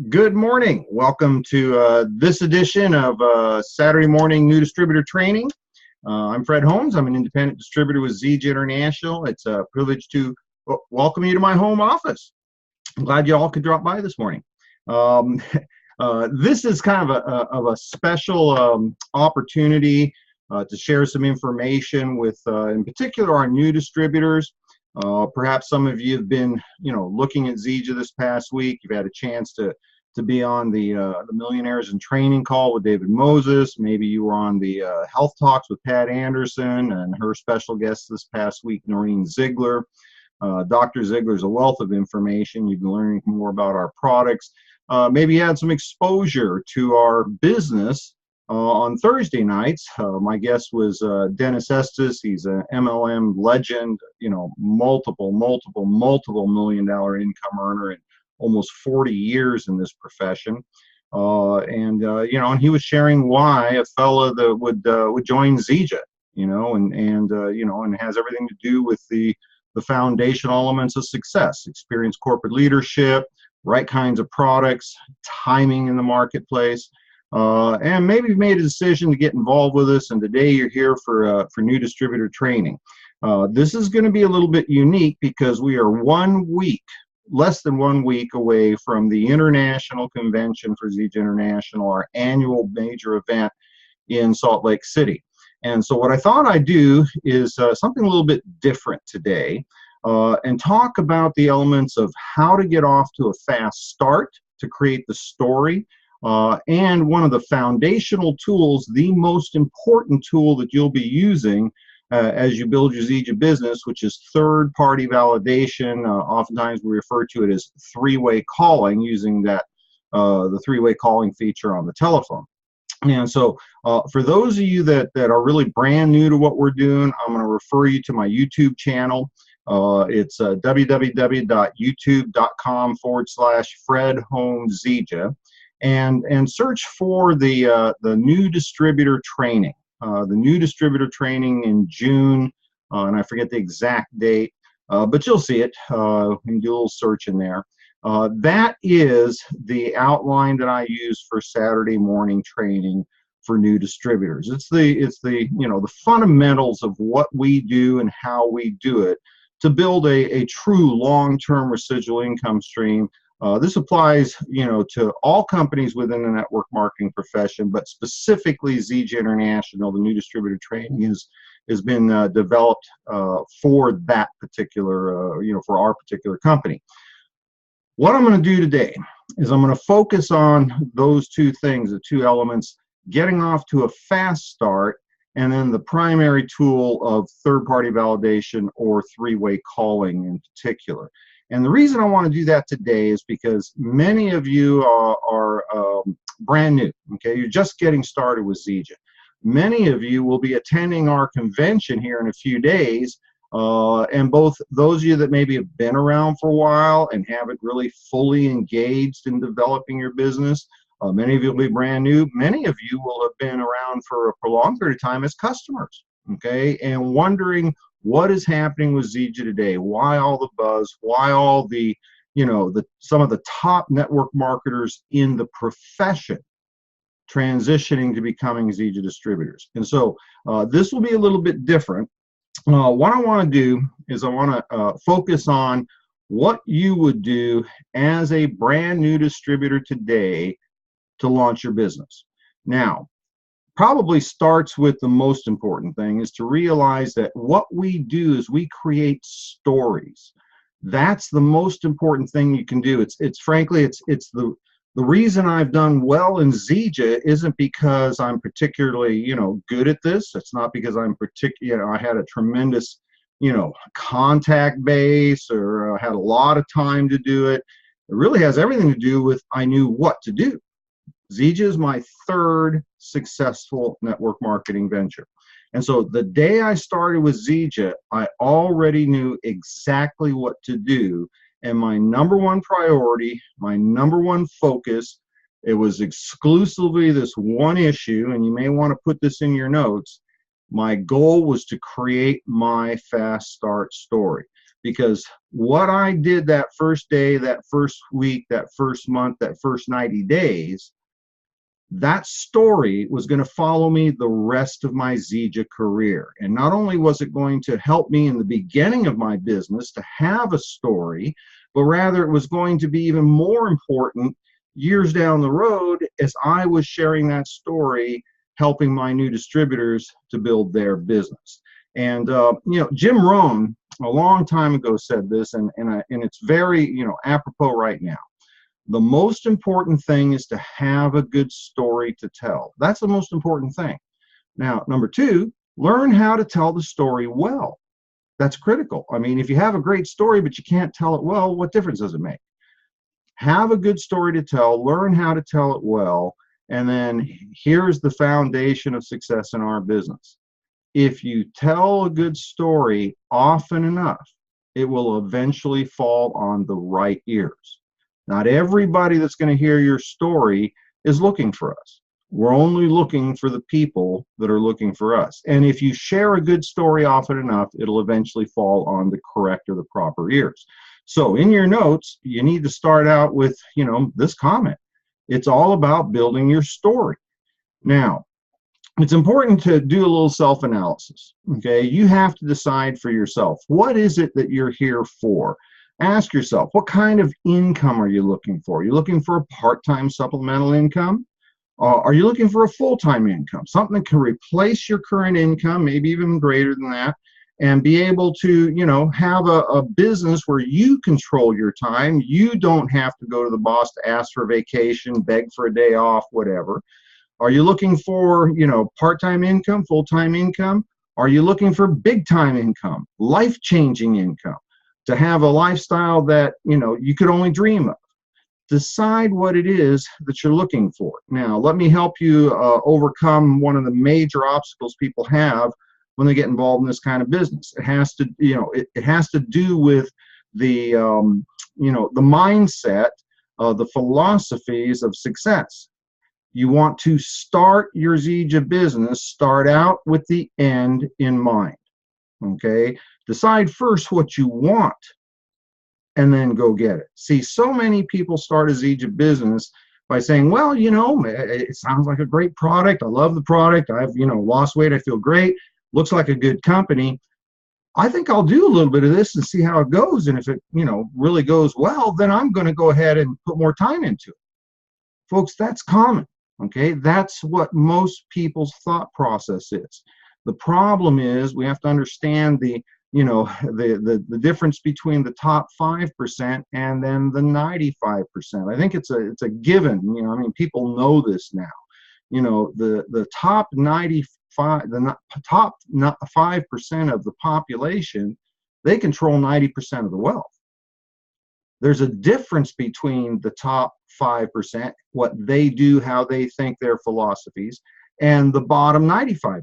Good morning. Welcome to this edition of Saturday Morning New Distributor Training. I'm Fred Holmes. I'm an independent distributor with ZJ International. It's a privilege to welcome you to my home office. I'm glad you all could drop by this morning. Um, this is kind of a special opportunity to share some information with, in particular, our new distributors. Perhaps some of you have been, looking at ZJ this past week. You've had a chance to be on the Millionaires in Training call with David Moses. Maybe you were on the Health Talks with Pat Anderson and her special guest this past week, Noreen Ziegler. Dr. Ziegler's a wealth of information. You've been learning more about our products. Maybe you had some exposure to our business on Thursday nights. My guest was Dennis Estes. He's an MLM legend, multiple million-dollar income earner and almost 40 years in this profession. And he was sharing why a fella that would join ZJ, and it has everything to do with the foundational elements of success: experienced corporate leadership, right kinds of products, timing in the marketplace. And maybe you've made a decision to get involved with us, and today you're here for new distributor training. This is going to be a little bit unique because we are less than 1 week away from the International Convention for ZJ International, our annual major event in Salt Lake City. And so what I thought I'd do is something a little bit different today, and talk about the elements of how to get off to a fast start to create the story. And one of the foundational tools, the most important tool that you'll be using as you build your ZJ business, which is third-party validation. Oftentimes we refer to it as three-way calling, using the three-way calling feature on the telephone. And so for those of you that are really brand new to what we're doing, I'm going to refer you to my YouTube channel. It's www.youtube.com/Fred Holmes ZJ. And search for the new distributor training. The new distributor training in June, and I forget the exact date, but you'll see it. You can do a little search in there. That is the outline that I use for Saturday morning training for new distributors. It's the fundamentals of what we do and how we do it to build a true long-term residual income stream. This applies, to all companies within the network marketing profession, but specifically ZJ International. The new distributor training has been developed for that particular, for our particular company. What I'm going to do today is I'm going to focus on those two things, the two elements: getting off to a fast start, and then the primary tool of third-party validation or three-way calling in particular. And the reason I want to do that today is because many of you are brand new, okay? You're just getting started with ZJ. Many of you will be attending our convention here in a few days, and both those of you that maybe have been around for a while and haven't really fully engaged in developing your business, many of you will be brand new. Many of you will have been around for a prolonged period of time as customers, okay, and wondering what is happening with ZJ today. Why all the buzz? Why all the, some of the top network marketers in the profession transitioning to becoming ZJ distributors? And so this will be a little bit different. What I want to do is I want to focus on what you would do as a brand new distributor today to launch your business. Now, probably starts with the most important thing is to realize that what we do is we create stories. That's the most important thing you can do. It's frankly the reason I've done well in ZJ isn't because I'm particularly good at this. It's not because I'm I had a tremendous contact base or had a lot of time to do it. It really has everything to do with I knew what to do. ZJ is my third successful network marketing venture. And so the day I started with ZJ, I already knew exactly what to do. And my number one priority, my number one focus, it was exclusively this one issue, and you may want to put this in your notes. My goal was to create my fast start story. because what I did that first day, that first week, that first month, that first 90 days, that story was going to follow me the rest of my Zija career. And not only was it going to help me in the beginning of my business to have a story, but rather it was going to be even more important years down the road as I was sharing that story, helping my new distributors to build their business. And Jim Rohn a long time ago said this, and it's very apropos right now. The most important thing is to have a good story to tell. That's the most important thing. Now, number two, learn how to tell the story well. That's critical. I mean, if you have a great story but you can't tell it well, what difference does it make? Have a good story to tell, learn how to tell it well, and then here's the foundation of success in our business. If you tell a good story often enough, it will eventually fall on the right ears. Not everybody that's going to hear your story is looking for us. We're only looking for the people that are looking for us. And if you share a good story often enough, it'll eventually fall on the correct or the proper ears. So in your notes, you need to start out with, this comment. It's all about building your story. Now, it's important to do a little self-analysis, okay? You have to decide for yourself, what is it that you're here for? Ask yourself, what kind of income are you looking for? Are you looking for a part-time supplemental income? Are you looking for a full-time income? Something that can replace your current income, maybe even greater than that, and be able to, have a business where you control your time. You don't have to go to the boss to ask for vacation, beg for a day off, whatever. Are you looking for, part-time income, full-time income? Are you looking for big-time income, life-changing income, to have a lifestyle that, you could only dream of? Decide what it is that you're looking for. Now, let me help you overcome one of the major obstacles people have when they get involved in this kind of business. It has to, it has to do with the, the mindset, the philosophies of success. You want to start your Zija business, start out with the end in mind, okay? Decide first what you want and then go get it. See, so many people start a Zija business by saying, well, it sounds like a great product. I love the product. I've, lost weight. I feel great. Looks like a good company. I think I'll do a little bit of this and see how it goes. And if it, really goes well, then I'm going to go ahead and put more time into it. Folks, that's common. Okay, that's what most people's thought process is. The problem is we have to understand the difference between the top 5% and then the 95%. I think it's a given. People know this now. The top 5% of the population, they control 90% of the wealth. There's a difference between the top 5%, what they do, how they think, their philosophies, and the bottom 95%.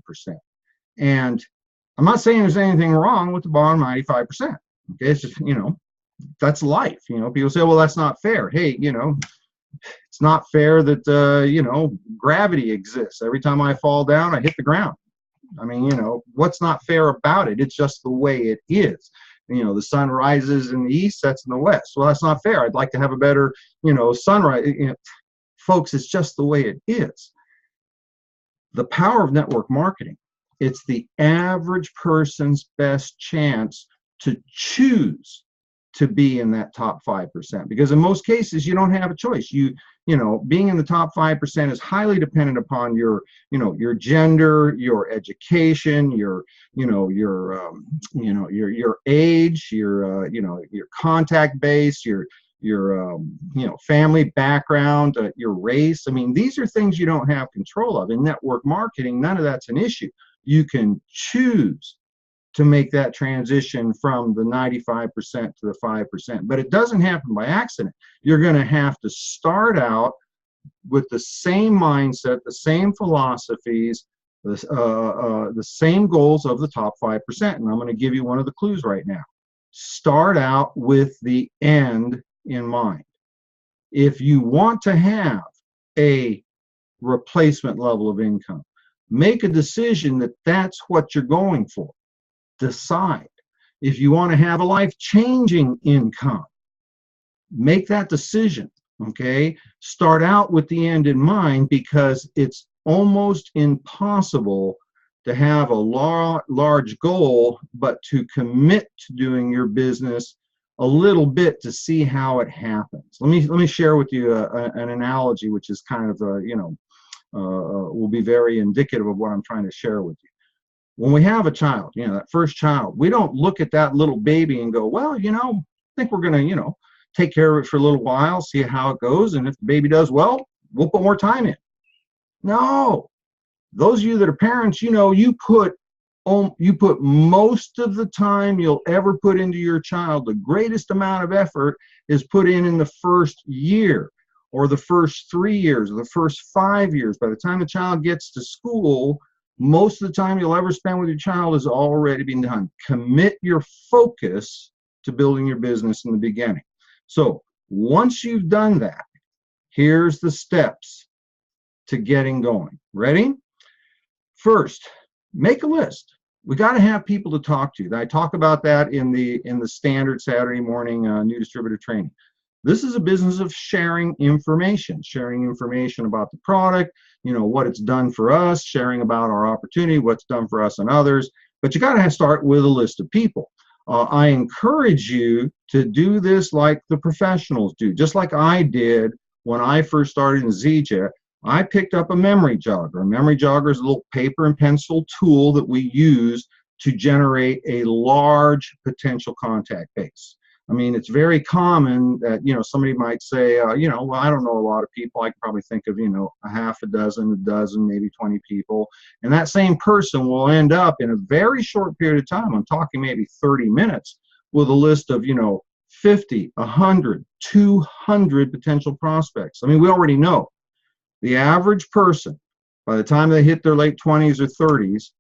And I'm not saying there's anything wrong with the bottom 95%. Okay, it's just, that's life. People say, well, that's not fair. Hey, it's not fair that, gravity exists. Every time I fall down, I hit the ground. I mean, what's not fair about it? It's just the way it is. The sun rises in the east, sets in the west. Well, that's not fair. I'd like to have a better, sunrise. Folks, it's just the way it is. The power of network marketing, it's the average person's best chance to choose to be in that top 5%, because in most cases you don't have a choice. Being in the top 5% is highly dependent upon your gender, your education, your age, your contact base, your family background, your race. I mean, these are things you don't have control of. In network marketing, none of that's an issue. You can choose to make that transition from the 95% to the 5%. But it doesn't happen by accident. You're going to have to start out with the same mindset, the same philosophies, the same goals of the top 5%. And I'm going to give you one of the clues right now. Start out with the end in mind. If you want to have a replacement level of income, make a decision that that's what you're going for. Decide. If you want to have a life-changing income, make that decision, okay? Start out with the end in mind, because it's almost impossible to have a large goal, but to commit to doing your business a little bit to see how it happens. Let me share with you an analogy, which is kind of will be very indicative of what I'm trying to share with you. When we have a child, that first child, we don't look at that little baby and go, well, I think we're going to, take care of it for a little while, see how it goes, and if the baby does well, we'll put more time in. No. Those of you that are parents, you put most of the time you'll ever put into your child, the greatest amount of effort is put in the first year, or the first 3 years, or the first 5 years. By the time the child gets to school, most of the time you'll ever spend with your child has already been done. Commit your focus to building your business in the beginning. So once you've done that, here's the steps to getting going. Ready? First, make a list. We got to have people to talk to. I talk about that in the standard Saturday morning new distributor training. This is a business of sharing information about the product, what it's done for us, sharing about our opportunity, what's done for us and others. But you got to start with a list of people. I encourage you to do this like the professionals do, just like I did when I first started in Zija. I picked up a memory jogger. A memory jogger is a little paper and pencil tool that we use to generate a large potential contact base. I mean, it's very common that, somebody might say, well, I don't know a lot of people. I can probably think of, a half a dozen, maybe 20 people. And that same person will end up in a very short period of time, I'm talking maybe 30 minutes, with a list of, 50, 100, 200 potential prospects. I mean, we already know the average person, by the time they hit their late 20s or 30s,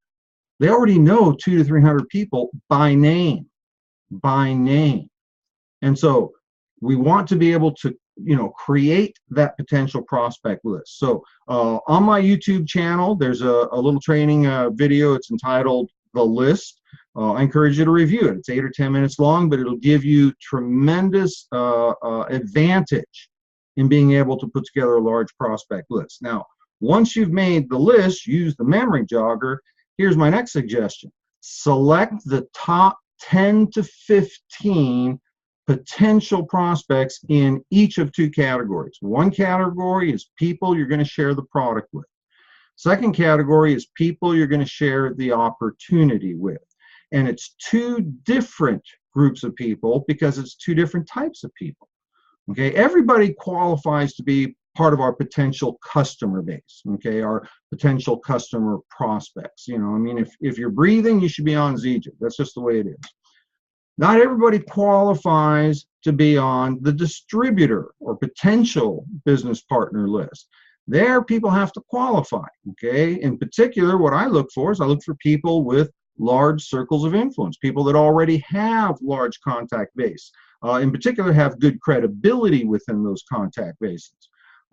they already know 200 to 300 people by name. And so we want to be able to, create that potential prospect list. So on my YouTube channel, there's a little training video. It's entitled The List. I encourage you to review it. It's 8 or 10 minutes long, but it'll give you tremendous advantage in being able to put together a large prospect list. Now, once you've made the list, use the memory jogger. Here's my next suggestion. Select the top 10 to 15 potential prospects in each of two categories. One category is people you're going to share the product with. Second category is people you're going to share the opportunity with. And it's two different groups of people because it's two different types of people. Okay, everybody qualifies to be part of our potential customer base, okay, our potential customer prospects. I mean, if you're breathing, you should be on Zija. That's just the way it is. Not everybody qualifies to be on the distributor or potential business partner list. There, people have to qualify, okay? In particular, what I look for is I look for people with large circles of influence, people that already have large contact base. In particular, have good credibility within those contact bases.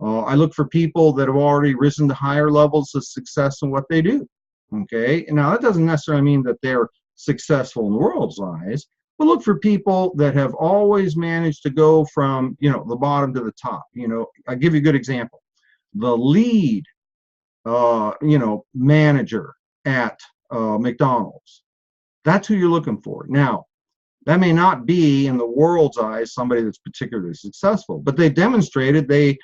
I look for people that have already risen to higher levels of success in what they do, okay? And now, that doesn't necessarily mean that they're successful in the world's eyes, but look for people that have always managed to go from, the bottom to the top. I'll give you a good example. The lead, manager at McDonald's. That's who you're looking for. Now, that may not be, in the world's eyes, somebody that's particularly successful, but they demonstrated they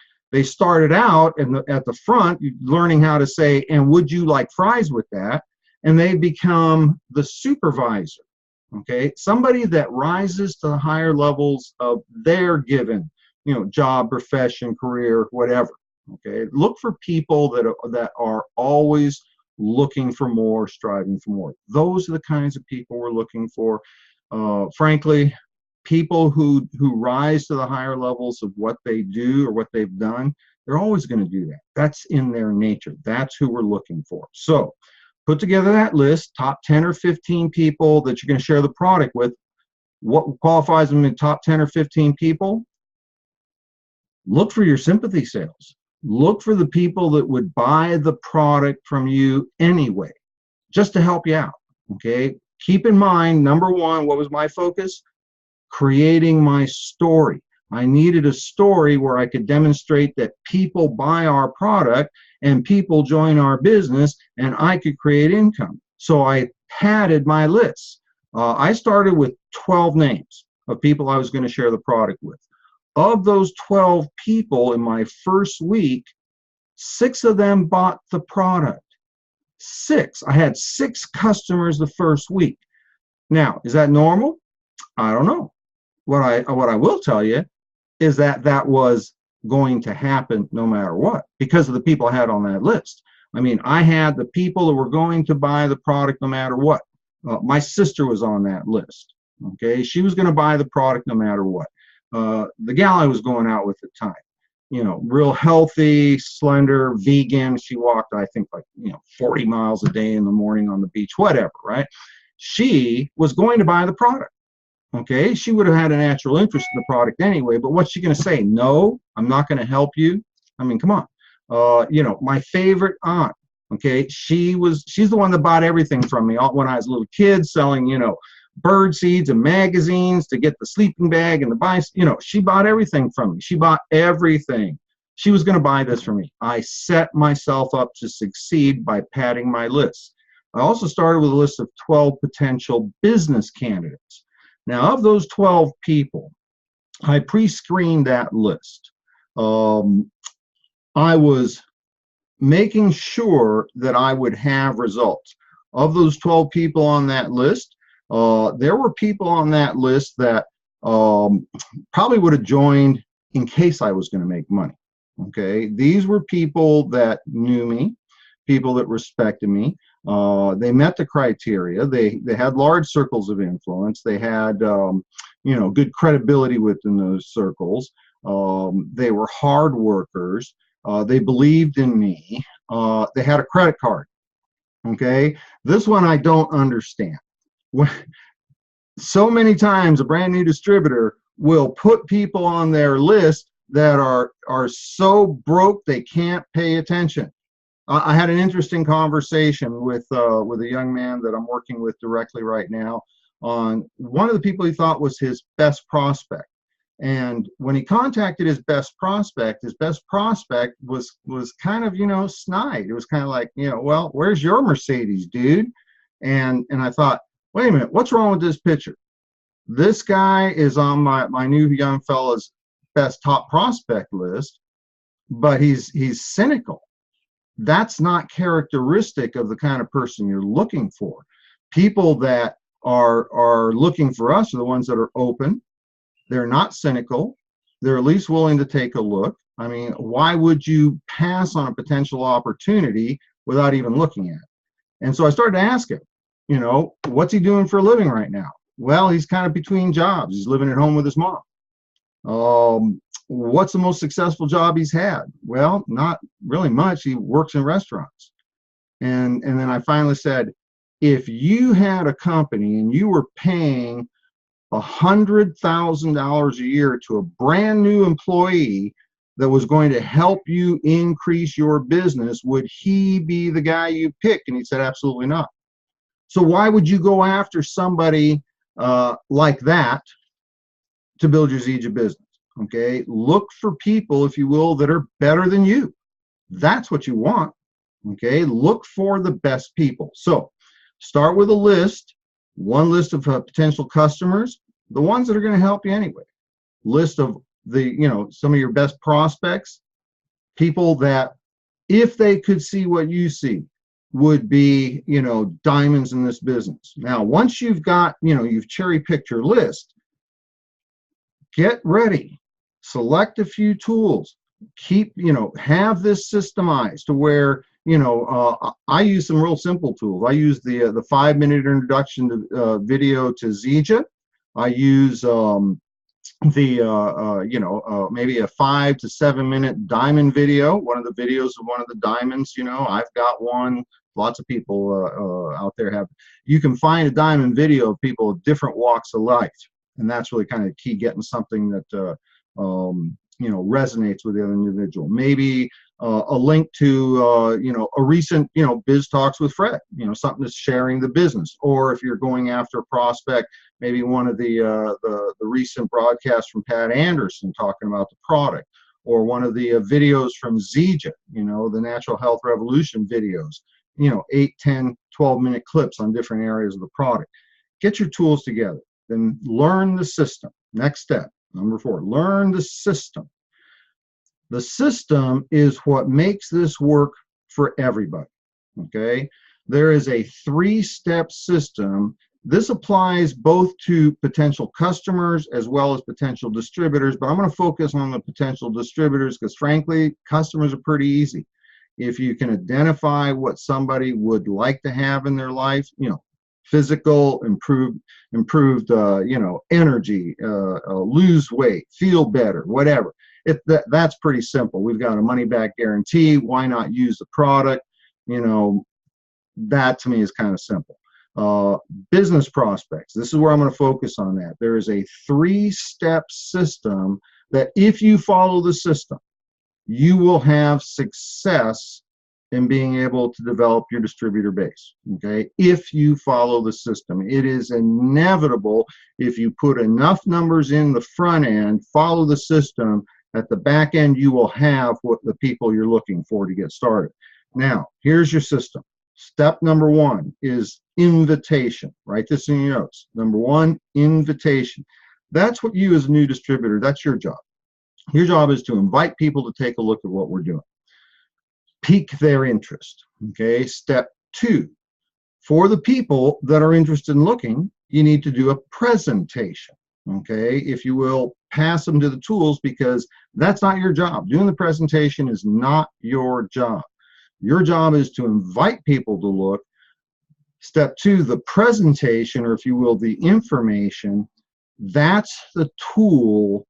started out at the front learning how to say, and would you like fries with that? And they become the supervisor, okay? Somebody that rises to the higher levels of their given, job, profession, career, whatever, okay? Look for people that are always looking for more, striving for more. Those are the kinds of people we're looking for. Frankly, people who rise to the higher levels of what they do or what they've done, they're always going to do that. That's in their nature. That's who we're looking for. So put together that list, top 10 or 15 people that you're going to share the product with. What qualifies them in top 10 or 15 people? Look for your sympathy sales. Look for the people that would buy the product from you anyway, just to help you out, okay? keep in mind, number one, what was my focus? Creating my story. I needed a story where I could demonstrate that people buy our product and people join our business and I could create income. So I padded my list. I started with 12 names of people I was going to share the product with. Of those 12 people in my first week, 6 of them bought the product. 6. I had 6 customers the first week. Now, is that normal? I don't know. What I will tell you is that that was going to happen no matter what, because of the people I had on that list. I mean, I had the people that were going to buy the product no matter what. My sister was on that list. Okay, she was going to buy the product no matter what. The gal I was going out with at the time, you know, real healthy, slender, vegan. She walked, I think, like, 40 miles a day in the morning on the beach, whatever, right? She was going to buy the product. Okay, she would have had a natural interest in the product anyway, but what's she going to say? No, I'm not going to help you. I mean, come on. My favorite aunt, okay, she's the one that bought everything from me when I was a little kid, selling, bird seeds and magazines to get the sleeping bag and the bicycle. She bought everything from me. She bought everything. She was going to buy this from me. I set myself up to succeed by padding my list. I also started with a list of 12 potential business candidates. Now, of those 12 people, I pre-screened that list. I was making sure that I would have results. Of those 12 people on that list, there were people on that list that probably would have joined in case I was going to make money. Okay, these were people that knew me, people that respected me. They met the criteria. They had large circles of influence. They had good credibility within those circles. They were hard workers. They believed in me. They had a credit card. Okay, this one I don't understand. So many times a brand new distributor will put people on their list that are so broke they can't pay attention. I had an interesting conversation with a young man that I'm working with directly right now on one of the people he thought was his best prospect. And when he contacted his best prospect was kind of, snide. It was kind of like, well, where's your Mercedes, dude? And I thought, wait a minute, what's wrong with this picture? This guy is on my new young fella's best top prospect list, but he's cynical. That's not characteristic of the kind of person you're looking for. People that are looking for us are the ones that are open. They're not cynical. They're at least willing to take a look. I mean, why would you pass on a potential opportunity without even looking at it? And so I started to ask him, what's he doing for a living right now? Well, he's kind of between jobs. He's living at home with his mom. What's the most successful job he's had? Well, not really much. He works in restaurants. And then I finally said, if you had a company and you were paying $100,000 a year to a brand new employee that was going to help you increase your business, would he be the guy you pick? And he said, absolutely not. So why would you go after somebody like that to build your Zija business? Okay, look for people, if you will, that are better than you. That's what you want. Okay, look for the best people. So start with a list, one list of potential customers, the ones that are going to help you anyway. List of some of your best prospects, people that, if they could see what you see, would be, diamonds in this business. Now, once you've got, you've cherry-picked your list, get ready. Select a few tools. Keep, have this systemized to where, I use some real simple tools. I use the 5-minute introduction to video to Zija. I use maybe a 5 to 7 minute diamond video. One of the videos of one of the diamonds. I've got one. Lots of people out there have. You can find a diamond video of people of different walks of life, and that's really kind of key. Getting something that resonates with the other individual. Maybe a link to a recent biz talks with Fred, something that's sharing the business. Or if you're going after a prospect, maybe one of the recent broadcasts from Pat Anderson talking about the product, or one of the videos from Zija, the Natural Health Revolution videos, 8, 10, 12-minute clips on different areas of the product. Get your tools together, then learn the system. Next step, number 4, learn the system. The system is what makes this work for everybody, okay? There is a 3-step system. This applies both to potential customers as well as potential distributors, but I'm going to focus on the potential distributors because, frankly, customers are pretty easy. If you can identify what somebody would like to have in their life, physical, improved, energy, lose weight, feel better, whatever. That's pretty simple. We've got a money-back guarantee. Why not use the product? That to me is kind of simple. Business prospects. This is where I'm going to focus on that. There is a 3-step system that if you follow the system, you will have success in being able to develop your distributor base, okay? If you follow the system. It is inevitable if you put enough numbers in the front end, follow the system, at the back end you will have what the people you're looking for to get started. Now, here's your system. Step number 1 is invitation. Write this in your notes. Number 1, invitation. That's what you as a new distributor, that's your job. Your job is to invite people to take a look at what we're doing. Pique their interest, okay? Step 2, for the people that are interested in looking, you need to do a presentation, okay? If you will, pass them to the tools because that's not your job. Doing the presentation is not your job. Your job is to invite people to look. Step 2, the presentation, or if you will, the information, that's the tool,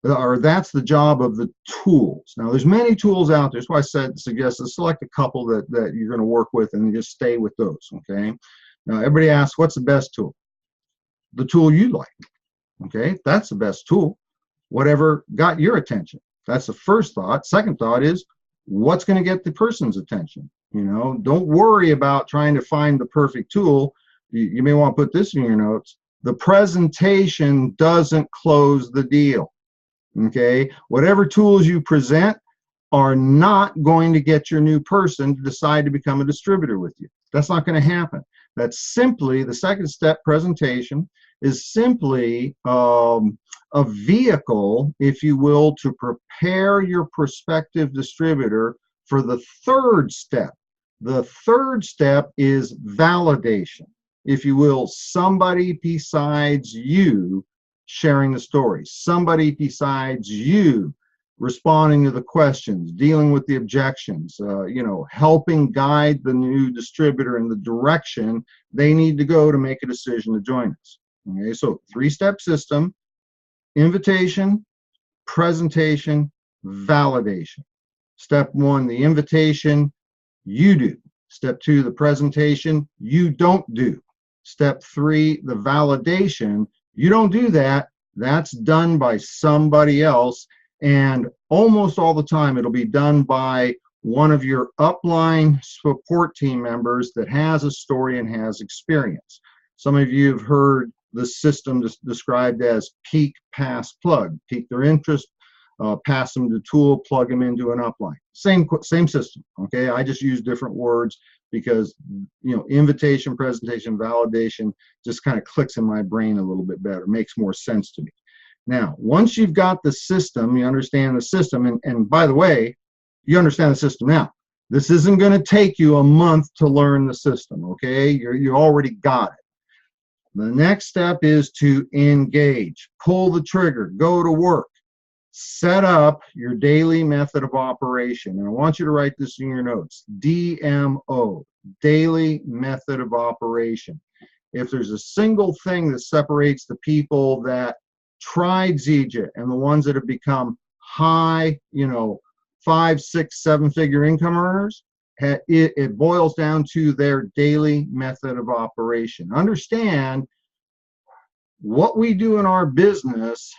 or that's the job of the tools. Now, there's many tools out there. That's why I suggested select a couple that you're going to work with and just stay with those, okay? Now, everybody asks, what's the best tool? The tool you like, okay? That's the best tool. Whatever got your attention. That's the first thought. Second thought is, what's going to get the person's attention? Don't worry about trying to find the perfect tool. You may want to put this in your notes. The presentation doesn't close the deal, okay? Whatever tools you present are not going to get your new person to decide to become a distributor with you. That's not going to happen. That's simply, the second step, presentation, is simply a vehicle, if you will, to prepare your prospective distributor for the 3rd step. The 3rd step is validation. If you will, somebody besides you sharing the story, somebody besides you responding to the questions, dealing with the objections, helping guide the new distributor in the direction they need to go to make a decision to join us. Okay, so 3-step system: invitation, presentation, validation. Step 1, the invitation, you do. Step 2, the presentation, you don't do. Step 3, the validation, you don't do that. That's done by somebody else. And almost all the time, it'll be done by one of your upline support team members that has a story and has experience. Some of you have heard the system described as peak, pass, plug. Pique their interest, pass them the tool, plug them into an upline. Same system, okay? I just use different words because, invitation, presentation, validation just kind of clicks in my brain a little bit better, makes more sense to me. Now, once you've got the system, you understand the system, and by the way, you understand the system now. This isn't going to take you a month to learn the system, okay? You already got it. The next step is to engage, pull the trigger, go to work, set up your daily method of operation. And I want you to write this in your notes, DMO, daily method of operation. If there's a single thing that separates the people that tried Zija and the ones that have become high, 5, 6, 7-figure income earners, it boils down to their daily method of operation. Understand, what we do in our business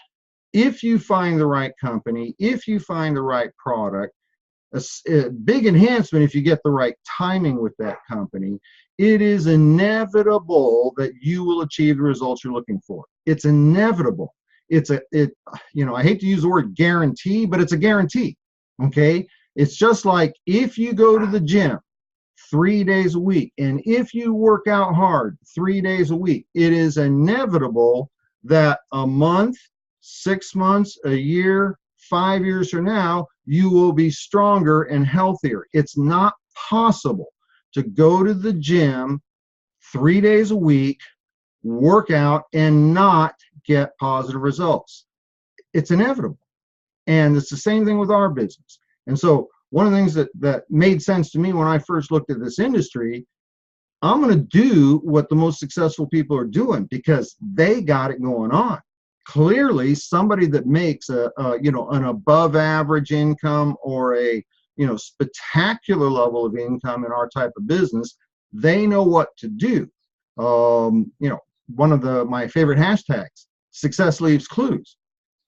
if you find the right company, if you find the right product, a big enhancement if you get the right timing with that company, it is inevitable that you will achieve the results you're looking for. It's inevitable. I hate to use the word guarantee, but it's a guarantee. Okay. It's just like if you go to the gym 3 days a week, and if you work out hard 3 days a week, it is inevitable that a month, 6 months, a year, 5 years from now, you will be stronger and healthier. It's not possible to go to the gym 3 days a week, work out, and not get positive results. It's inevitable. And it's the same thing with our business. And so one of the things that made sense to me when I first looked at this industry, I'm going to do what the most successful people are doing because they got it going on. Clearly, somebody that makes an above average income or a spectacular level of income in our type of business, they know what to do. One of my favorite hashtags, success leaves clues.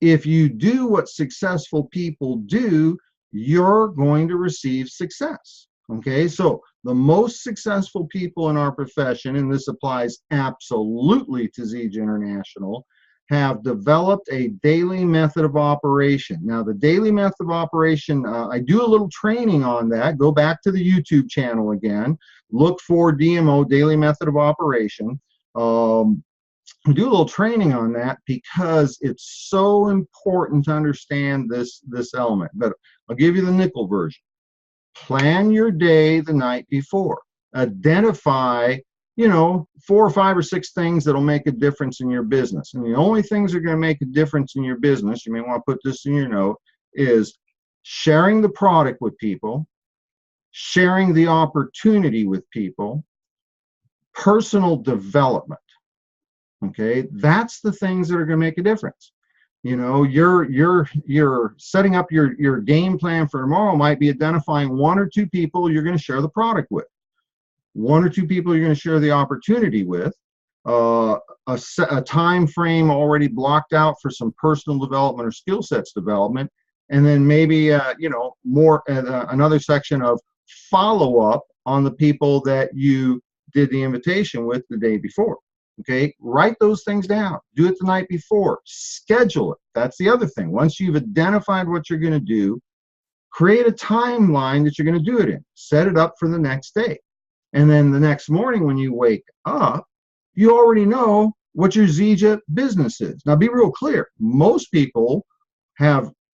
If you do what successful people do, you're going to receive success. Okay, so the most successful people in our profession, and this applies absolutely to ZJ International, have developed a daily method of operation. Now, the daily method of operation, I do a little training on that. Go back to the YouTube channel again. Look for DMO, Daily Method of Operation. We do a little training on that because it's so important to understand this element. But I'll give you the nickel version. Plan your day the night before. Identify 4 or 5 or 6 things that'll make a difference in your business. And the only things that are going to make a difference in your business, you may want to put this in your note, is sharing the product with people, sharing the opportunity with people, personal development. Okay, that's the things that are going to make a difference. You're setting up your game plan for tomorrow might be identifying 1 or 2 people you're going to share the product with, 1 or 2 people you're going to share the opportunity with, a time frame already blocked out for some personal development or skill sets development, and then maybe another section of follow up on the people that you did the invitation with the day before. Okay, write those things down. Do it the night before. Schedule it. That's the other thing. Once you've identified what you're going to do, create a timeline that you're going to do it in. Set it up for the next day. And then the next morning when you wake up, you already know what your ZJ business is. Now, be real clear. Most people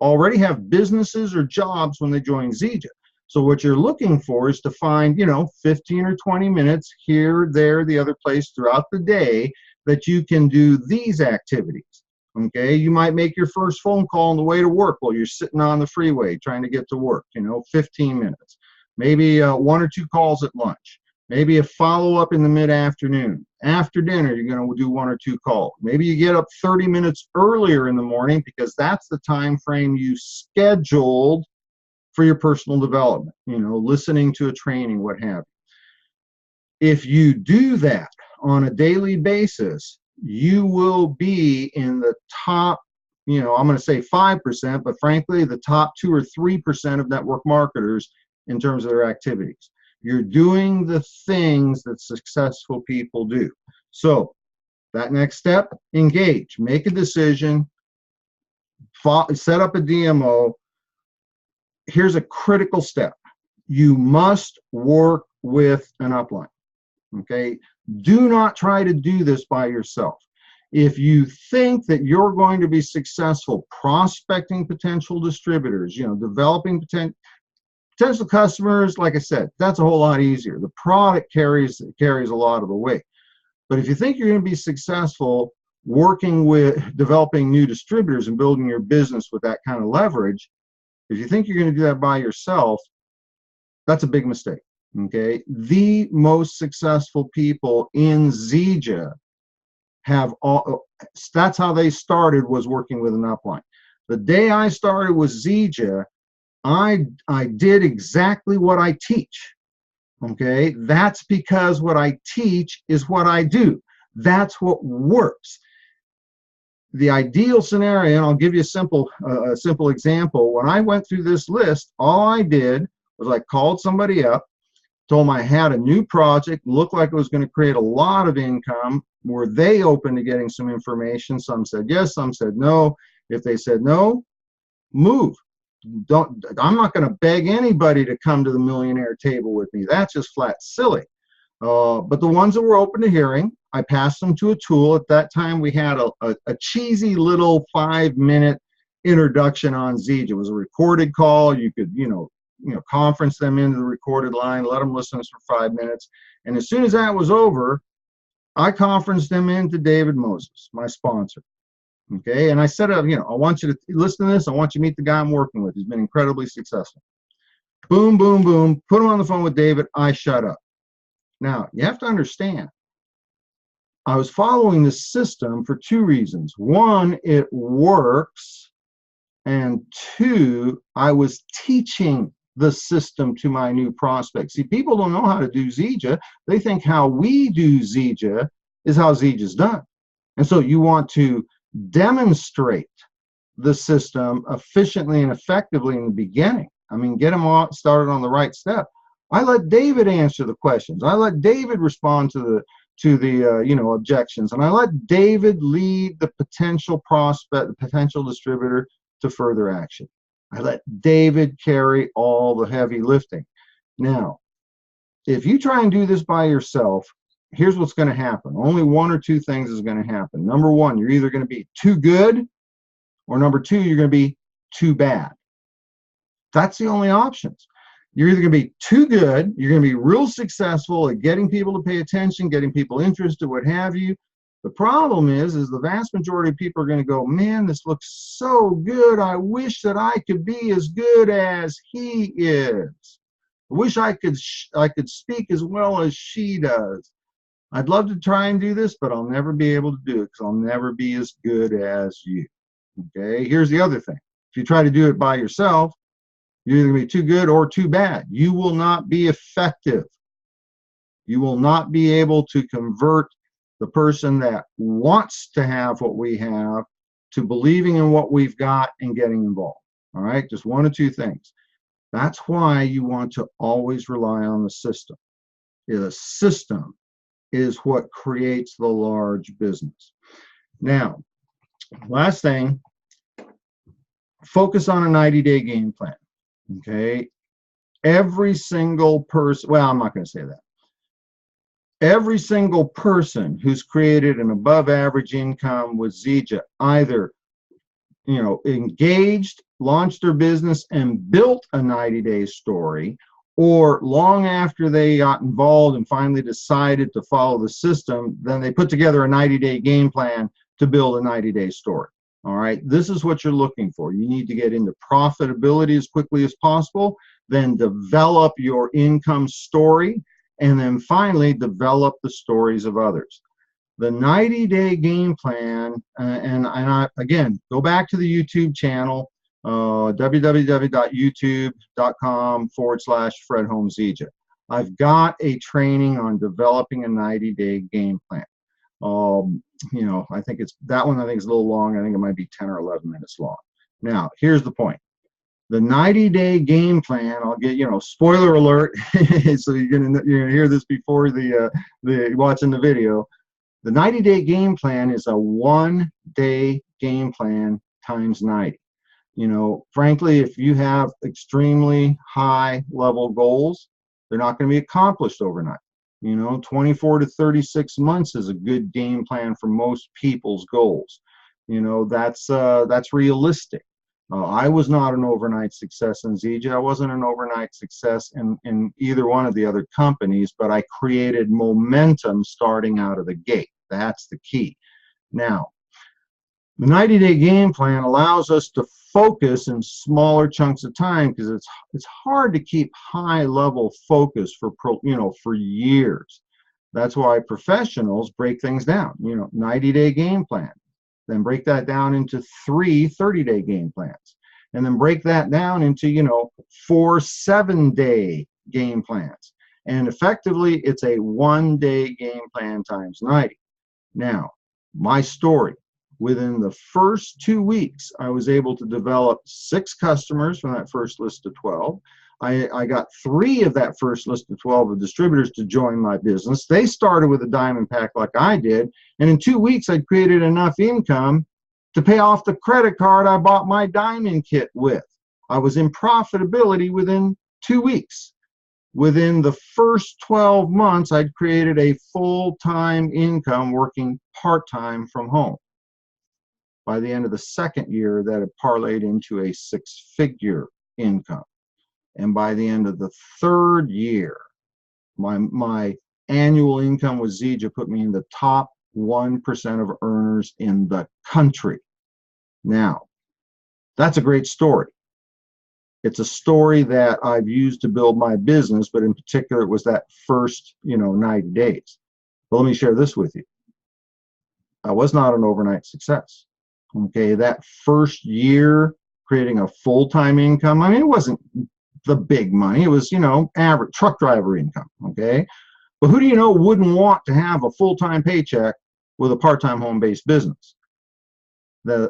already have businesses or jobs when they join ZJ. So what you're looking for is to find, 15 or 20 minutes here, there, the other place throughout the day that you can do these activities. Okay, you might make your first phone call on the way to work while you're sitting on the freeway trying to get to work, 15 minutes. Maybe 1 or 2 calls at lunch. Maybe a follow-up in the mid-afternoon. After dinner, you're going to do 1 or 2 calls. Maybe you get up 30 minutes earlier in the morning because that's the time frame you scheduled for your personal development, listening to a training, what have you. If you do that on a daily basis, you will be in the top, I'm going to say 5%, but frankly, the top 2 or 3% of network marketers in terms of their activities. You're doing the things that successful people do. So that next step, engage, make a decision, set up a DMO. Here's a critical step. You must work with an upline. Okay? Do not try to do this by yourself. If you think that you're going to be successful prospecting potential distributors, developing potential customers, like I said, that's a whole lot easier. The product carries a lot of the weight. But if you think you're going to be successful working with developing new distributors and building your business with that kind of leverage, if you think you're going to do that by yourself, that's a big mistake. Okay, the most successful people in ZJ that's how they started, was working with an upline. The day I started with ZJ, I did exactly what I teach. Okay, that's because what I teach is what I do. That's what works. the ideal scenario, and I'll give you a simple example. When I went through this list, all I did was I called somebody up, told them I had a new project, looked like it was going to create a lot of income. Were they open to getting some information? Some said yes, some said no. If they said no, move. I'm not going to beg anybody to come to the millionaire table with me. That's just flat silly. But the ones that were open to hearing, I passed them to a tool. At that time, we had a cheesy little 5-minute introduction on Zija. It was a recorded call. You could, conference them into the recorded line, let them listen to us for 5 minutes. And as soon as that was over, I conferenced them into David Moses, my sponsor. Okay, and I said, I want you to listen to this. I want you to meet the guy I'm working with. He's been incredibly successful. Boom, boom, boom. Put him on the phone with David. I shut up. Now, you have to understand, I was following the system for 2 reasons. One, it works. And 2, I was teaching the system to my new prospects. See, people don't know how to do Zija. They think how we do Zija is how Zija's done. And so you want to demonstrate the system efficiently and effectively in the beginning. I mean, get them all started on the right step. I let David answer the questions. I let David respond to the objections, and I let David lead the potential prospect, the potential distributor to further action. I let David carry all the heavy lifting. Now, if you try and do this by yourself, here's what's going to happen. Only 1 or 2 things is going to happen. Number 1, you're either going to be too good, or number 2, you're going to be too bad. That's the only options. You're either going to be too good, you're going to be real successful at getting people to pay attention, getting people interested, what have you. The problem is the vast majority of people are going to go, man, this looks so good. I wish that I could be as good as he is. I wish I could speak as well as she does. I'd love to try and do this, but I'll never be able to do it because I'll never be as good as you. Okay, here's the other thing. If you try to do it by yourself, you're either going to be too good or too bad. You will not be effective. You will not be able to convert the person that wants to have what we have to believing in what we've got and getting involved. All right, just 1 or 2 things. That's why you want to always rely on the system. The system is what creates the large business. Now, last thing, focus on a 90-day game plan. Okay, every single person, well, I'm not going to say that. Every single person who's created an above average income with Zija either, engaged, launched their business and built a 90-day story, or long after they got involved and finally decided to follow the system, then they put together a 90-day game plan to build a 90-day story. All right, this is what you're looking for. You need to get into profitability as quickly as possible, then develop your income story, and then finally develop the stories of others. The 90-day game plan, again, go back to the YouTube channel, www.youtube.com/Fred Holmes Zija. I've got a training on developing a 90-day game plan. I think it's that one. I think it's a little long. I think it might be 10 or 11 minutes long. Now, here's the point. The 90-day game plan, I'll get, spoiler alert, so you're gonna hear this before the watching the video. The 90-day game plan is a 1-day game plan times 90. Frankly, if you have extremely high level goals, they're not going to be accomplished overnight. 24 to 36 months is a good game plan for most people's goals. That's realistic. I was not an overnight success in Zija. I wasn't an overnight success in either one of the other companies, but I created momentum starting out of the gate. That's the key. Now, the 90-day game plan allows us to focus in smaller chunks of time because it's hard to keep high level focus for years. That's why professionals break things down. 90-day game plan, then break that down into 3 30-day game plans, and then break that down into 4 7-day game plans. And effectively, it's a 1-day game plan times 90. Now, my story. Within the first 2 weeks, I was able to develop 6 customers from that first list of 12. I got 3 of that first list of 12 of distributors to join my business. They started with a diamond pack like I did, and in 2 weeks, I'd created enough income to pay off the credit card I bought my diamond kit with. I was in profitability within 2 weeks. Within the first 12 months, I'd created a full-time income working part-time from home. By the end of the second year, that had parlayed into a 6-figure income. And by the end of the third year, my annual income with Zija put me in the top 1% of earners in the country. Now, that's a great story. It's a story that I've used to build my business, but in particular, it was that first, 90 days. But let me share this with you. I was not an overnight success. Okay, that first year creating a full-time income, I mean, it wasn't the big money. It was, average truck driver income, okay? But who do you know wouldn't want to have a full-time paycheck with a part-time home-based business? Half,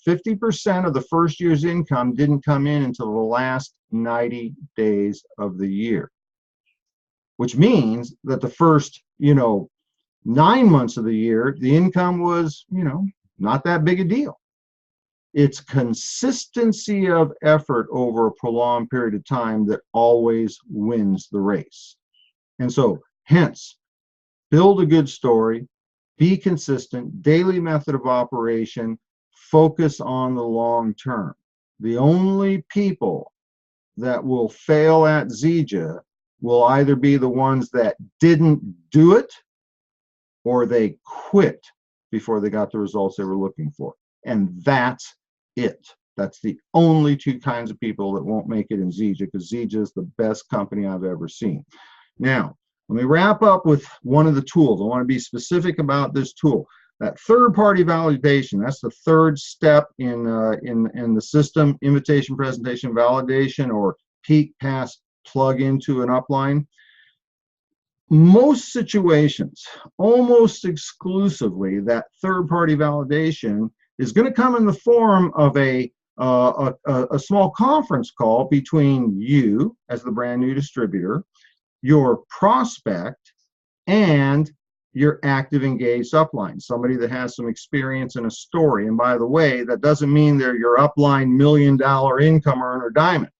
50% of the first year's income didn't come in until the last 90 days of the year, which means that the first, 9 months of the year, the income was, not that big a deal. It's consistency of effort over a prolonged period of time that always wins the race. And so, hence, build a good story, be consistent, daily method of operation, focus on the long term. The only people that will fail at Zija will either be the ones that didn't do it or they quit before they got the results they were looking for. And that's it. That's the only 2 kinds of people that won't make it in Zija, because Zija is the best company I've ever seen. Now, let me wrap up with one of the tools. I want to be specific about this tool. That third-party validation, that's the third step in the system, invitation, presentation, validation, or peak, pass, plug into an upline. Most situations, almost exclusively, that third-party validation is going to come in the form of a small conference call between you as the brand new distributor, your prospect, and your active engaged upline, somebody that has some experience and a story. And by the way, that doesn't mean they're your upline $1 million income earner diamond.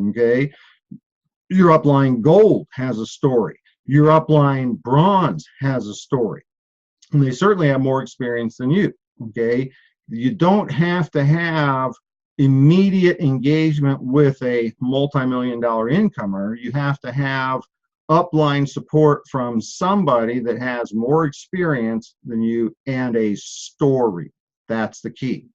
Okay, your upline gold has a story. Your upline bronze has a story, and they certainly have more experience than you. Okay, you don't have to have immediate engagement with a multi-million-dollar income earner. You have to have upline support from somebody that has more experience than you and a story. That's the key.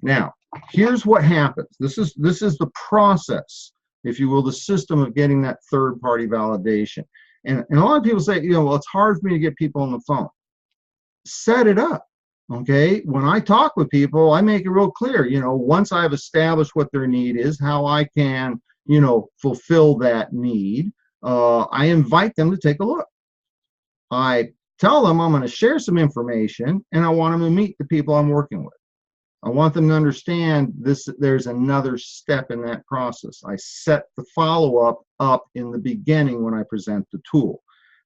Now, here's what happens. This is the process, if you will, the system of getting that third-party validation. And a lot of people say, well, it's hard for me to get people on the phone. Set it up. Okay, when I talk with people, I make it real clear, once I've established what their need is, how I can, fulfill that need, I invite them to take a look. I tell them I'm going to share some information, and I want them to meet the people I'm working with. I want them to understand this. There's another step in that process. I set the follow-up up in the beginning when I present the tool.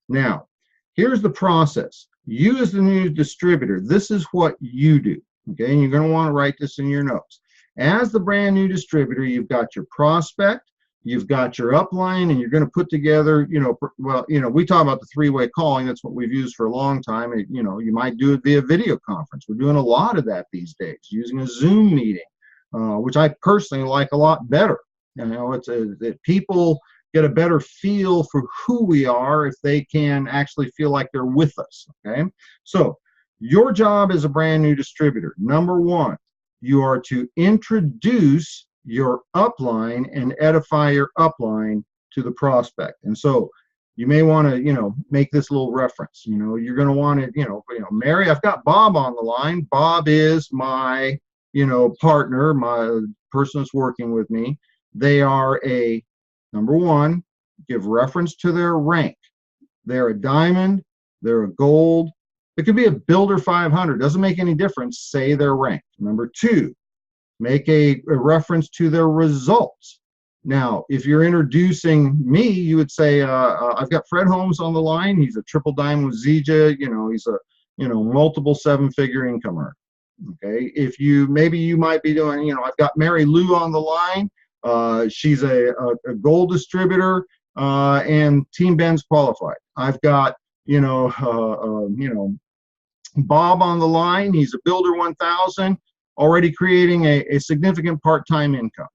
Now, here's the process. You as the new distributor, this is what you do, okay? And you're going to want to write this in your notes. As the brand new distributor, you've got your prospect, you've got your upline, and you're going to put together, we talk about the 3-way calling. That's what we've used for a long time. You might do it via video conference. We're doing a lot of that these days, using a Zoom meeting, which I personally like a lot better. People get a better feel for who we are if they can actually feel like they're with us, okay? So your job as a brand new distributor, number 1, you are to introduce your upline and edify your upline to the prospect. And so you may want to, make this little reference. You're going to want to, Mary, I've got Bob on the line. Bob is my, partner, my person that's working with me. They are number 1, give reference to their rank. They're a diamond, they're a gold, It could be a builder 500. Doesn't make any difference. Say their rank. Number 2, make a reference to their results. Now, if you're introducing me, you would say, I've got Fred Holmes on the line. He's a triple diamond with Zija. He's a, multiple 7-figure income earner. Okay. If maybe you might be doing, I've got Mary Lou on the line. She's a gold distributor, and Team Ben's qualified. I've got, Bob on the line. He's a builder 1000, already creating a significant part-time income.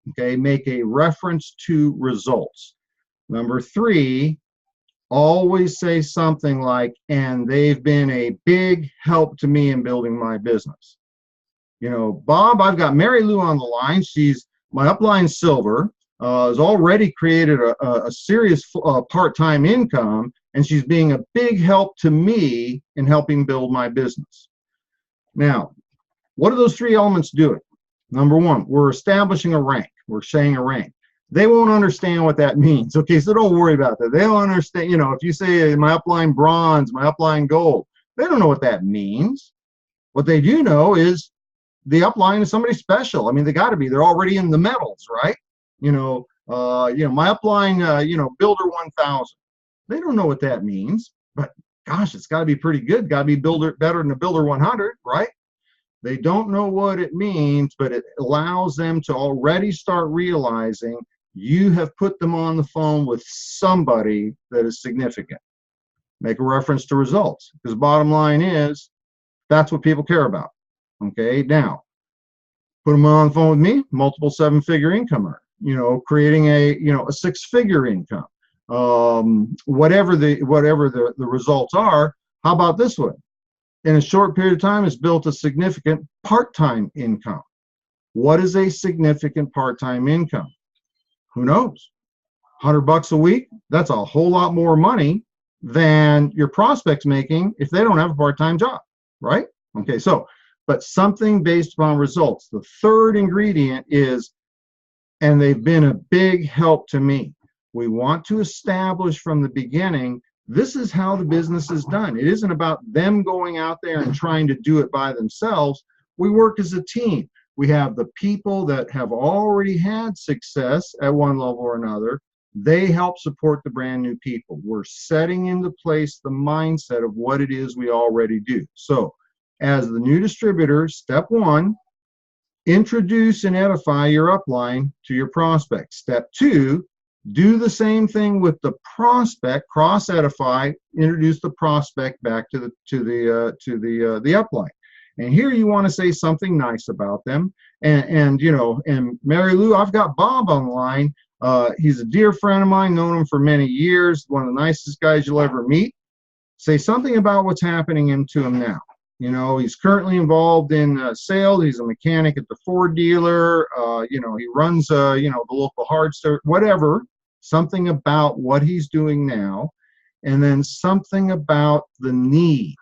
Okay, make a reference to results. Number 3, always say something like, and they've been a big help to me in building my business. Bob, I've got Mary Lou on the line. She's my upline silver, has already created a serious part-time income, and she's being a big help to me in helping build my business. Now, what are those 3 elements doing? Number 1, we're establishing a rank. We're saying a rank. They won't understand what that means. Okay, so don't worry about that. They don't understand, if you say my upline bronze, my upline gold, they don't know what that means. What they do know is the upline is somebody special. I mean, they got to be. They're already in the metals, right? My upline, builder 1000. They don't know what that means, but gosh, it's got to be pretty good. Got to be better than a builder 100, right? They don't know what it means, but it allows them to already start realizing you have put them on the phone with somebody that is significant. Make a reference to results, because bottom line is that's what people care about. Okay, now put them on the phone with me, multiple 7-figure income earner, creating a 6-figure income, whatever the results are. How about this one? In a short period of time, has built a significant part-time income. What is a significant part-time income? Who knows? $100 a week, that's a whole lot more money than your prospect's making if they don't have a part-time job, right? Okay, so, but something based upon results. The 3rd ingredient is, and they've been a big help to me. We want to establish from the beginning, this is how the business is done. It isn't about them going out there and trying to do it by themselves. We work as a team. We have the people that have already had success at one level or another. They help support the brand new people. We're setting into place the mindset of what it is we already do. So as the new distributor, step 1, introduce and edify your upline to your prospect. Step 2, do the same thing with the prospect, cross-edify, introduce the prospect back to the upline. And here you want to say something nice about them. And Mary Lou, I've got Bob on the line. He's a dear friend of mine, known him for many years, one of the nicest guys you'll ever meet. Say something about what's happening to him now. He's currently involved in sales. He's a mechanic at the Ford dealer. He runs, the local hard store, whatever. Something about what he's doing now, and then something about the need.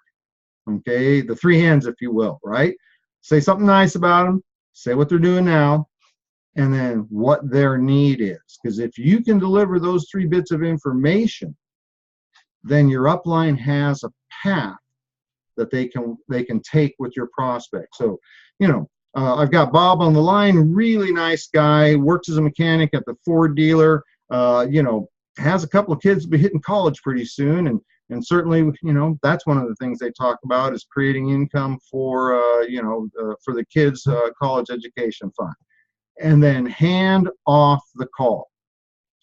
Okay, the 3 hands, if you will, right? Say something nice about them, say what they're doing now, and then what their need is. Because if you can deliver those 3 bits of information, then your upline has a path that they can take with your prospect. So, I've got Bob on the line, really nice guy, works as a mechanic at the Ford dealer, has a couple of kids will be hitting college pretty soon, and certainly, that's one of the things they talk about is creating income for the kids' college education fund. And then hand off the call.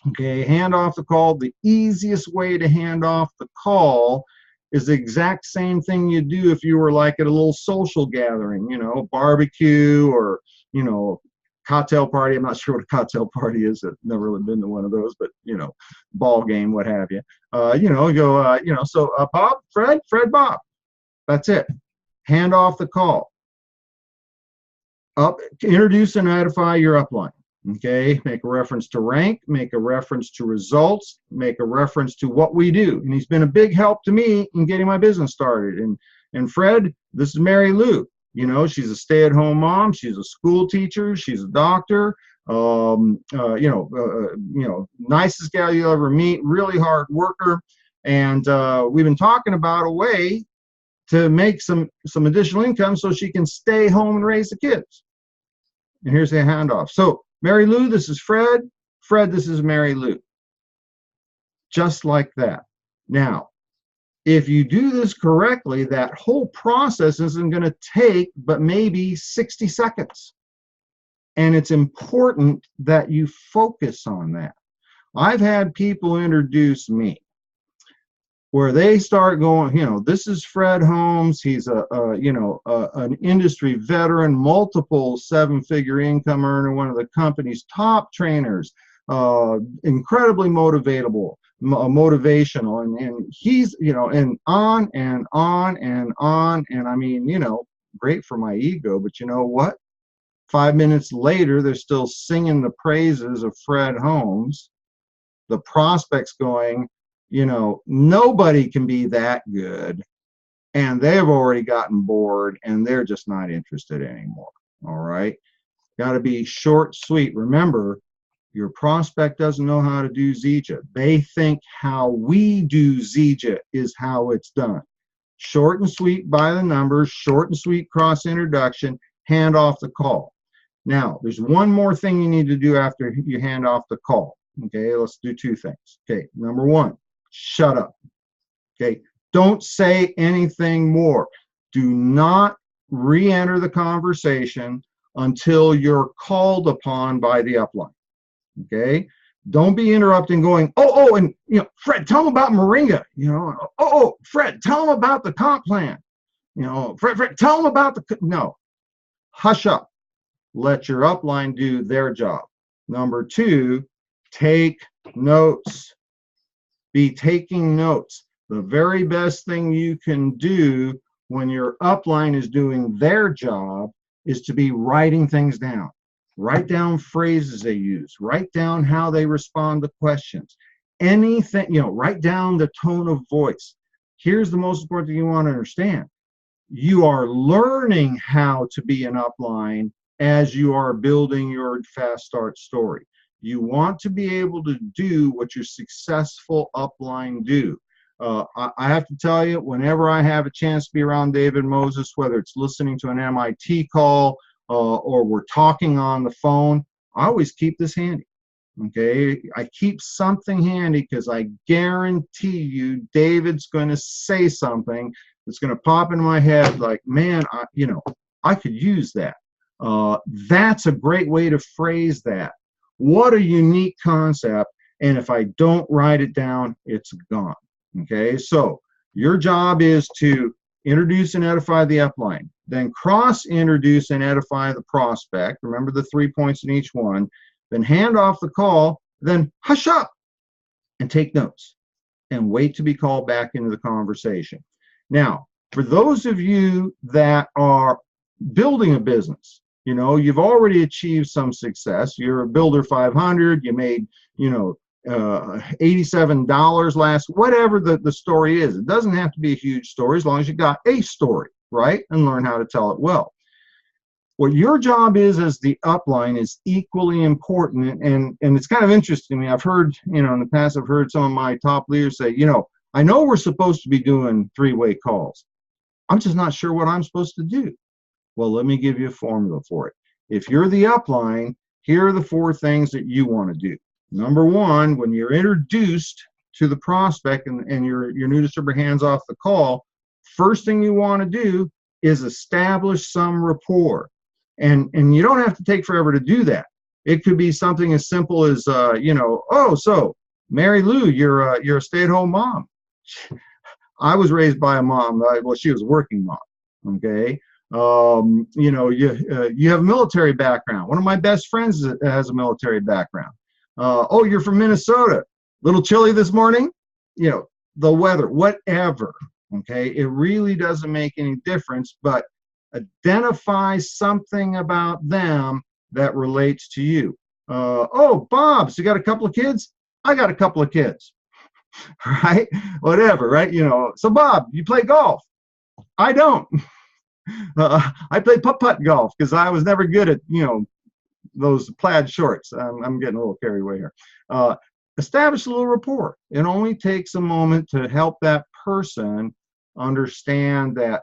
Okay, hand off the call. The easiest way to hand off the call is the exact same thing you do if you were like at a little social gathering, barbecue or, cocktail party. I'm not sure what a cocktail party is. I've never really been to one of those, but, ball game, what have you. Bob, Fred, Bob. That's it. Hand off the call. Introduce and edify your upline. Okay, make a reference to rank, make a reference to results, make a reference to what we do. And he's been a big help to me in getting my business started. And Fred, this is Mary Lou. She's a stay-at-home mom. She's a school teacher. She's a doctor. Nicest gal you'll ever meet. Really hard worker. And we've been talking about a way to make some additional income so she can stay home and raise the kids. And here's the handoff. So, Mary Lou, this is Fred. Fred, this is Mary Lou. Just like that. Now, if you do this correctly, that whole process isn't going to take but maybe 60 seconds. And it's important that you focus on that. I've had people introduce me where they start going, you know, this is Fred Holmes. He's an industry veteran, multiple seven-figure income earner, one of the company's top trainers, incredibly motivational, and he's, you know, and on and on and on. And I mean, you know, great for my ego, but you know what? 5 minutes later, they're still singing the praises of Fred Holmes. The prospect's going, you know, nobody can be that good, and they've already gotten bored and they're just not interested anymore. All right, got to be short, sweet. Remember, your prospect doesn't know how to do ZJ. They think how we do ZJ is how it's done. Short and sweet by the numbers, short and sweet cross introduction, hand off the call. Now, there's one more thing you need to do after you hand off the call. Okay, let's do two things. Okay, number one, shut up. Okay, don't say anything more. Do not re-enter the conversation until you're called upon by the upline. Okay, don't be interrupting going, and you know, Fred, tell them about Moringa. You know, Fred, tell them about the comp plan. You know, Fred, tell them about no. Hush up. Let your upline do their job. Number two, take notes. Be taking notes. The very best thing you can do when your upline is doing their job is to be writing things down. Write down phrases they use. Write down how they respond to questions. Anything, you know, write down the tone of voice. Here's the most important thing you want to understand. You are learning how to be an upline as you are building your fast start story. You want to be able to do what your successful upline do. I have to tell you, whenever I have a chance to be around David Moses, whether it's listening to an MIT call or we're talking on the phone, I always keep this handy. Okay, I keep something handy because I guarantee you David's going to say something that's going to pop into my head like, man, I could use that. That's a great way to phrase that. What a unique concept. And if I don't write it down, it's gone. Okay, so your job is to introduce and edify the upline, then cross-introduce and edify the prospect. Remember the 3 points in each one. Then hand off the call, then hush up and take notes and wait to be called back into the conversation. Now, for those of you that are building a business, you know, you've already achieved some success. You're a Builder 500. You made, you know, $87 last, whatever the story is. It doesn't have to be a huge story as long as you got a story, right? And learn how to tell it well. What your job is as the upline is equally important. And it's kind of interesting to me. I've heard, you know, in the past, I've heard some of my top leaders say, you know, I know we're supposed to be doing three-way calls. I'm just not sure what I'm supposed to do. Well, let me give you a formula for it. If you're the upline, here are the 4 things that you want to do. Number one, when you're introduced to the prospect and your new distributor hands off the call, first thing you want to do is establish some rapport. And you don't have to take forever to do that. It could be something as simple as, you know, oh, so Mary Lou, you're a stay-at-home mom. I was raised by a mom. Well, she was a working mom. Okay. You know, you have a military background. One of my best friends has a military background. Oh, you're from Minnesota. Little chilly this morning? You know, the weather, whatever. Okay. It really doesn't make any difference, but identify something about them that relates to you. Oh, Bob, so you got a couple of kids? I got a couple of kids. Right? Whatever, right? You know, so Bob, you play golf? I don't. I play putt-putt golf because I was never good at, you know, those plaid shorts. I'm getting a little carried away here. Establish a little rapport. It only takes a moment to help that person understand that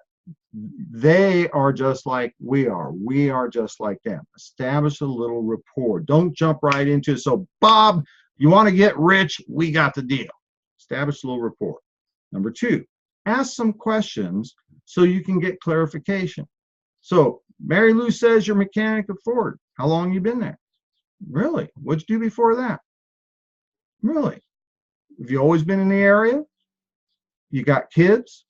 they are just like we are. We are just like them. Establish a little rapport. Don't jump right into it. So, Bob, you want to get rich? We got the deal. Establish a little rapport. Number two, ask some questions so you can get clarification. So, Mary Lou says you're mechanic at Ford. How long you been there? Really? What'd you do before that? Really? Have you always been in the area? You got kids?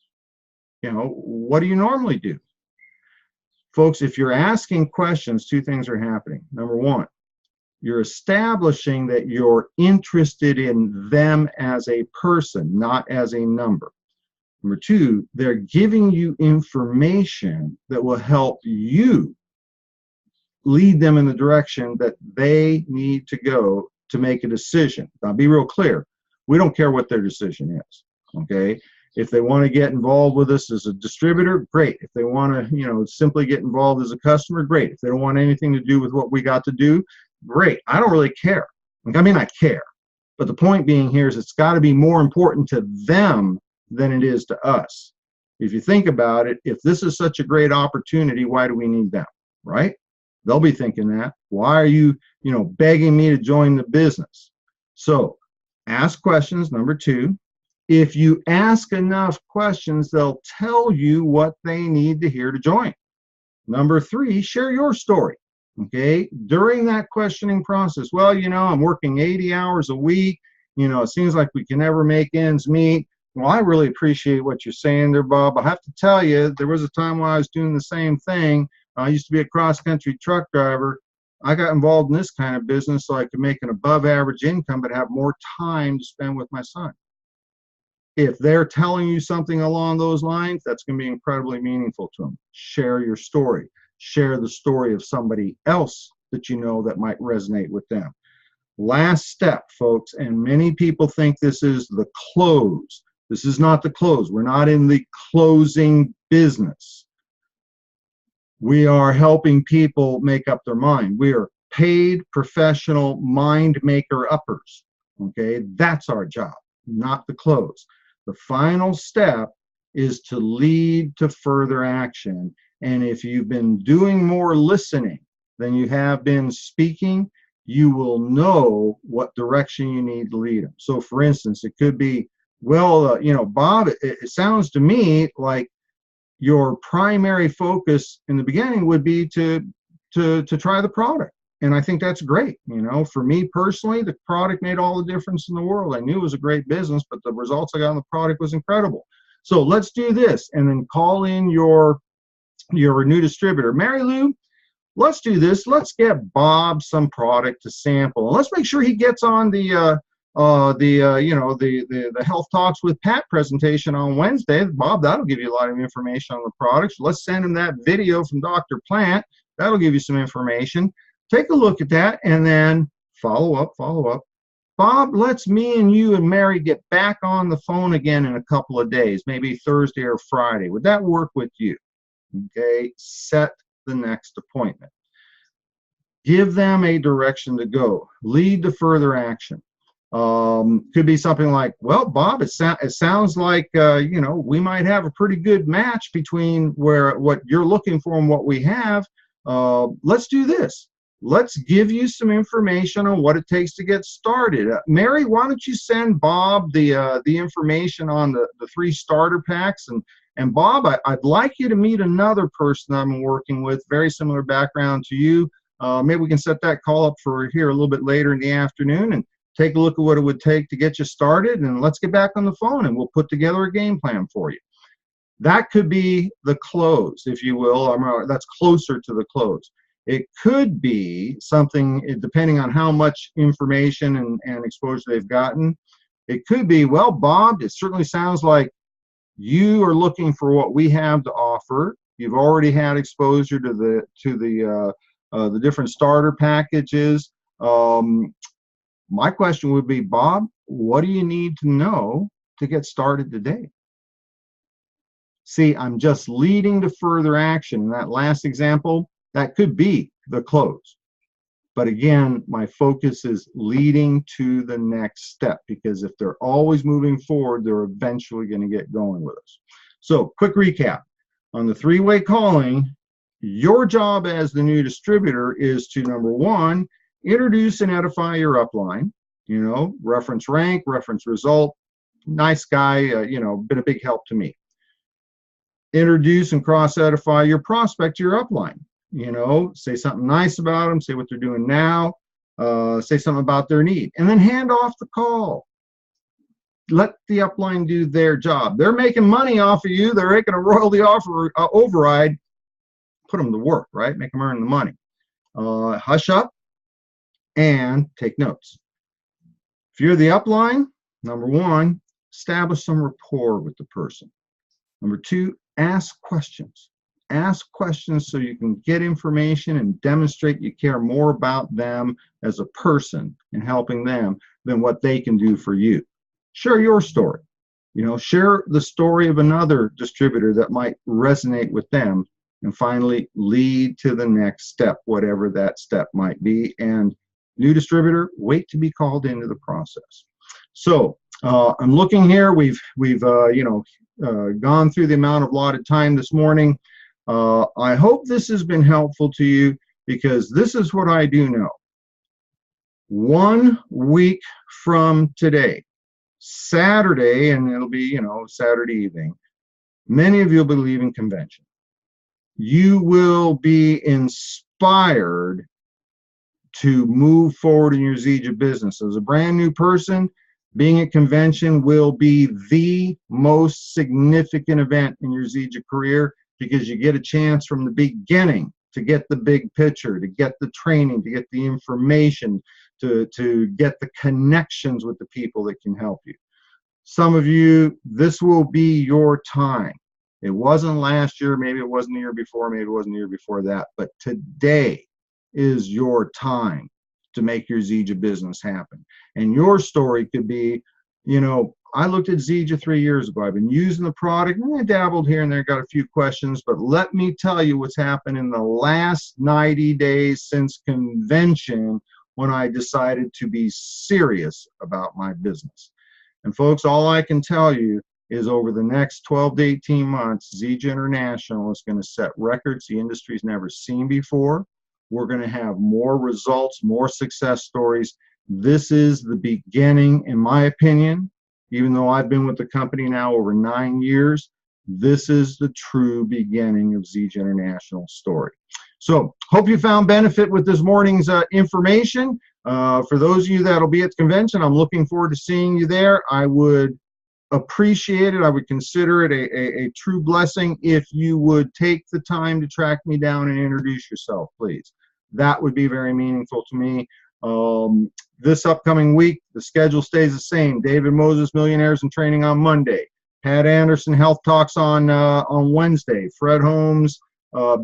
You know, what do you normally do? Folks, if you're asking questions, two things are happening. Number one, you're establishing that you're interested in them as a person, not as a number. Number two, they're giving you information that will help you lead them in the direction that they need to go to make a decision. Now, be real clear. We don't care what their decision is, okay? If they want to get involved with us as a distributor, great. If they want to, simply get involved as a customer, great. If they don't want anything to do with what we got to do, great. I don't really care. I mean, I care. But the point being here is it's got to be more important to them than it is to us. If you think about it, if this is such a great opportunity, why do we need them, right? They'll be thinking that. Why are you, begging me to join the business? So ask questions, number two. If you ask enough questions, they'll tell you what they need to hear to join. Number three, share your story. Okay, during that questioning process, well, I'm working 80 hours a week. It seems like we can never make ends meet. Well, I really appreciate what you're saying there, Bob. I have to tell you, there was a time when I was doing the same thing. I used to be a cross-country truck driver. I got involved in this kind of business so I could make an above-average income but have more time to spend with my son. If they're telling you something along those lines, that's going to be incredibly meaningful to them. Share your story. Share the story of somebody else that you know that might resonate with them. Last step, folks, and many people think this is the close. This is not the close. We're not in the closing business. We are helping people make up their mind. We are paid professional mind maker uppers. Okay, that's our job, not the close. The final step is to lead to further action. And if you've been doing more listening than you have been speaking, you will know what direction you need to lead them. So for instance, it could be, well, Bob, it sounds to me like your primary focus in the beginning would be to try the product. And I think that's great. For me personally, the product made all the difference in the world. I knew it was a great business, but the results I got on the product was incredible. So let's do this, and then call in your new distributor. Mary Lou, let's do this. Let's get Bob some product to sample, and let's make sure he gets on the Health Talks with Pat presentation on Wednesday. Bob, that'll give you a lot of information on the products. Let's send him that video from Dr. Plant. That'll give you some information. Take a look at that and then follow up. Bob, let's me and you and Mary get back on the phone again in a couple of days, maybe Thursday or Friday. Would that work with you? Okay, set the next appointment. Give them a direction to go. Lead to further action. Could be something like, well, Bob, it sounds like, we might have a pretty good match between what you're looking for and what we have. Let's do this. Let's give you some information on what it takes to get started. Mary, why don't you send Bob the information on the 3 starter packs? And Bob, I'd like you to meet another person I'm working with, very similar background to you. Maybe we can set that call up for here a little bit later in the afternoon and take a look at what it would take to get you started. And let's get back on the phone and we'll put together a game plan for you. That could be the close, if you will. That's closer to the close. It could be something, depending on how much information and exposure they've gotten. It could be, well, Bob, it certainly sounds like you are looking for what we have to offer. You've already had exposure to the different starter packages. My question would be, Bob, what do you need to know to get started today? See, I'm just leading to further action. In that last example, that could be the close. But again, my focus is leading to the next step, because if they're always moving forward, they're eventually going to get going with us. So quick recap. On the three-way calling, your job as the new distributor is to, number one, introduce and edify your upline, you know, reference rank, reference result, nice guy, you know, been a big help to me. Introduce and cross-edify your prospect to your upline. You know, say something nice about them, say what they're doing now, say something about their need, and then hand off the call. Let the upline do their job. They're making money off of you. They're making a royalty override. Put them to work, right? Make them earn the money. Hush up and take notes. If you're the upline, number one, establish some rapport with the person. Number two, ask questions. Ask questions so you can get information and demonstrate you care more about them as a person and helping them than what they can do for you. Share your story. You know, share the story of another distributor that might resonate with them, and finally lead to the next step, whatever that step might be. And new distributor, wait to be called into the process. So I'm looking here. We've gone through the amount of allotted time this morning. I hope this has been helpful to you, because this is what I do know. 1 week from today, Saturday, and it'll be, you know, Saturday evening, many of you will be leaving convention. You will be inspired to move forward in your Zija business. As a brand new person, being at convention will be the most significant event in your Zija career, because you get a chance from the beginning to get the big picture, to get the training, to get the information, to get the connections with the people that can help you. Some of you, this will be your time. It wasn't last year, maybe it wasn't the year before, maybe it wasn't the year before that, but today is your time to make your Zija business happen. And your story could be, you know, I looked at Zija 3 years ago. I've been using the product, and I dabbled here and there, got a few questions, but let me tell you what's happened in the last 90 days since convention, when I decided to be serious about my business. And folks, all I can tell you is over the next 12 to 18 months, Zija International is going to set records the industry's never seen before. We're going to have more results, more success stories. This is the beginning, in my opinion. Even though I've been with the company now over 9 years, this is the true beginning of Zija International's story. So, hope you found benefit with this morning's information. For those of you that'll be at the convention, I'm looking forward to seeing you there. I would appreciate it. I would consider it a true blessing if you would take the time to track me down and introduce yourself, please. That would be very meaningful to me. This upcoming week, the schedule stays the same. David Moses, Millionaires in Training, on Monday. Pat Anderson, Health Talks on Wednesday. Fred Holmes,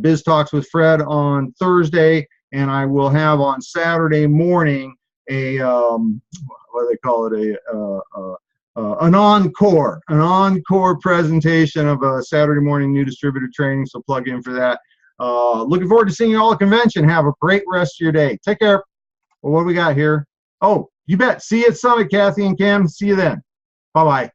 Biz Talks with Fred on Thursday. And I will have on Saturday morning a, what do they call it, an encore presentation of a Saturday morning new distributor training, so plug in for that. Looking forward to seeing you all at convention. Have a great rest of your day. Take care. Well, what do we got here? Oh, you bet. See you at Summit, Kathy and Cam. See you then. Bye-bye.